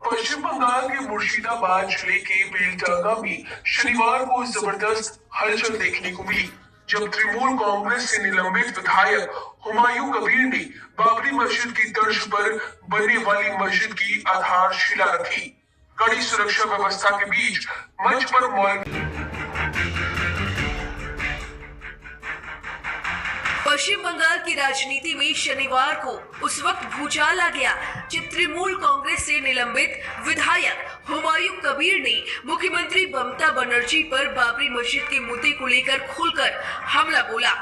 पश्चिम बंगाल के मुर्शिदाबाद जिले के बेलडांगा में शनिवार को जबरदस्त हलचल देखने को मिली जब तृणमूल कांग्रेस से निलंबित विधायक हुमायूं कबीर ने बाबरी मस्जिद की तर्ज पर बनने वाली मस्जिद की आधारशिला रखी। कड़ी सुरक्षा व्यवस्था के बीच मंच पर पश्चिम बंगाल की राजनीति में शनिवार को उस वक्त भूचाल आ गया जब तृणमूल कांग्रेस से निलंबित विधायक हुमायूं कबीर ने मुख्यमंत्री ममता बनर्जी पर बाबरी मस्जिद के मुद्दे को लेकर खुलकर हमला बोला।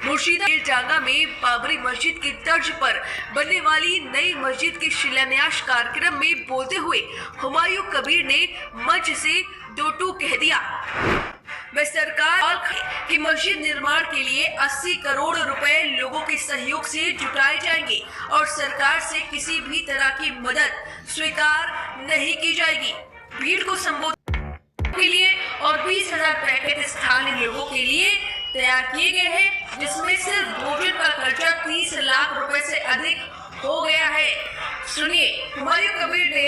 मुर्शिदाबाद में बाबरी मस्जिद की तर्ज पर बनने वाली नई मस्जिद के शिलान्यास कार्यक्रम में बोलते हुए हुमायूं कबीर ने मंच से दो टूक कह दिया। वह सरकार की मस्जिद निर्माण के लिए 80 करोड़ रुपए लोगों के सहयोग से जुटाए जाएंगे और सरकार से किसी भी तरह की मदद स्वीकार नहीं की जाएगी। भीड़ को संबोधित के लिए और 20,000 पैकेट स्थानीय लोगों के लिए तैयार किए गए हैं, जिसमें सिर्फ भोजन का खर्चा 30 लाख रुपए से अधिक हो गया है। सुनिए हुमायूं कबीर ने।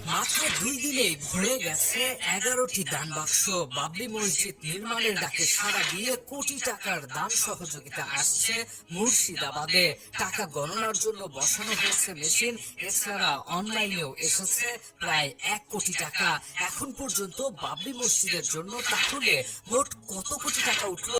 মাত্র 2 দিনে ভরে গেছে 11টি দান বাক্স। বাবরি মসজিদ নির্মাণের ডাকে সাড়া দিয়ে কোটি টাকার দান সহযোগিতা আসছে মুর্শিদাবাদে। টাকা গণনার জন্য বসানো হয়েছে মেশিন, এছাড়া অনলাইনেও এসেছে প্রায় 1 কোটি টাকা। এখন পর্যন্ত বাবরি মসজিদের জন্য তাহলে মোট কত কোটি টাকা উঠল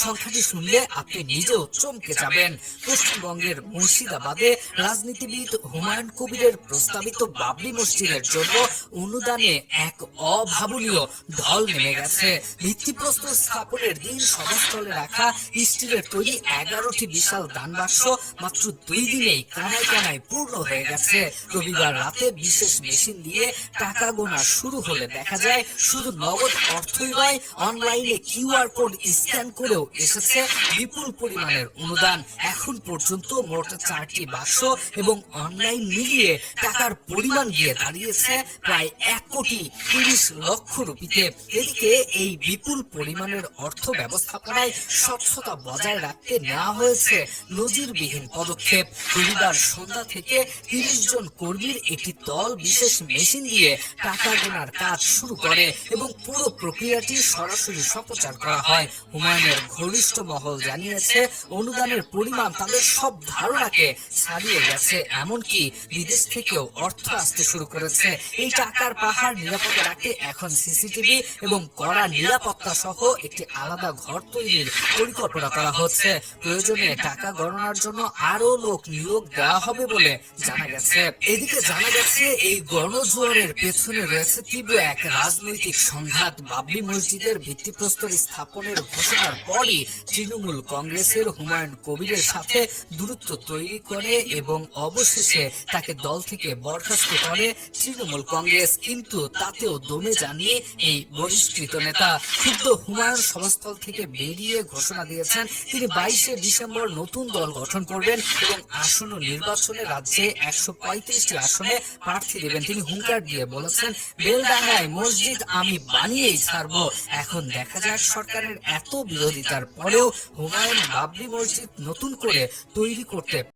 সংখ্যাটি শুনলে আপনি নিজেও চমকে যাবেন। পশ্চিমবঙ্গের মুর্শিদাবাদে রাজনীতিবিদ হুমায়ুন কবিরের প্রস্তাবিত বাবরি মসজিদের জন্য অনুদানে এক অভাবনীয় ঢল নেমে গেছে। ভিত্তিপ্রস্তর স্থাপনের দিন সভাস্থলে রাখা স্টিলের তৈরি 11টি বিশাল দান বাক্স মাত্র 2 দিনেই কানায় কানায় পূর্ণ হয়ে গেছে। রবিবার রাতে বিশেষ মেশিন দিয়ে টাকা গোনা শুরু হলে দেখা যায় শুধু নগদ অর্থই নয়, অনলাইনে কিউআর কোড স্ক্যান করে এসেছে বিপুল পরিমাণের অনুদান। এখন পর্যন্ত মোট 4টি বাক্স এবং অনলাইন মিলিয়ে টাকার পরিমাণ গিয়ে দাঁড়িয়েছে প্রায় 1 কোটি 30 লক্ষ রুপিতে। এদিকে এই বিপুল পরিমাণের অর্থ ব্যবস্থাপনায় স্বচ্ছতা বজায় রাখতে নেওয়া হয়েছে নজিরবিহীন পদক্ষেপ। রবিবার সন্ধ্যা থেকে 30 জন কর্মীর একটি দল বিশেষ মেশিন দিয়ে টাকা গোনার কাজ শুরু করে এবং পুরো প্রক্রিয়াটি সরাসরি সম্প্রচার করা হয়। হুমায়ুনের ঘনিষ্ঠ মহল জানিয়েছে অনুদানের পরিমাণ তাদের সব ধারণাকে ছাড়িয়ে গেছে, এমনকি বিদেশ থেকেও অর্থ আসতে শুরু করেছে। এই টাকার পাহাড় নিরাপদে রাখতে এখন সিসিটিভি এবং কড়া নিরাপত্তা সহ একটি আলাদা ঘর তৈরির পরিকল্পনা করা হচ্ছে। প্রয়োজনে টাকা গণনার জন্য আরো লোক নিয়োগ দেওয়া হবে বলে জানা গেছে। এদিকে জানা গেছে এই গণজোয়ারের পেছনে রয়েছে তীব্র এক রাজনৈতিক সংঘাত। বাবরি মসজিদের ভিত্তিপ্রস্তর স্থাপনের ঘোষণার পরই তৃণমূল কংগ্রেসের হুমায়ুন কবিরের সাথে দূরত্ব তৈরি করে এবং অবশেষে তাকে দল থেকে বরখাস্ত করে তৃণমূল কংগ্রেস। কিন্তু তাতেও দমে যাননি এই বহিষ্কৃত নেতা। ক্ষুব্ধ হুমায়ুন সভাস্থল থেকে বেরিয়ে ঘোষণা দিয়েছেন তিনি 22শে ডিসেম্বর নতুন দল গঠন করবেন এবং আসন্ন নির্বাচনে রাজ্যে 135টি আসনে প্রার্থী দেবেন। তিনি হুঙ্কার দিয়ে বলেছেন, বেলডাঙ্গায় মসজিদ আমি বানিয়েই ছাড়বো। এখন দেখা যাক সরকারের এত বিরোধিতার পরেও হুমায়ুন বাবরি মসজিদ নতুন করে তৈরি করতে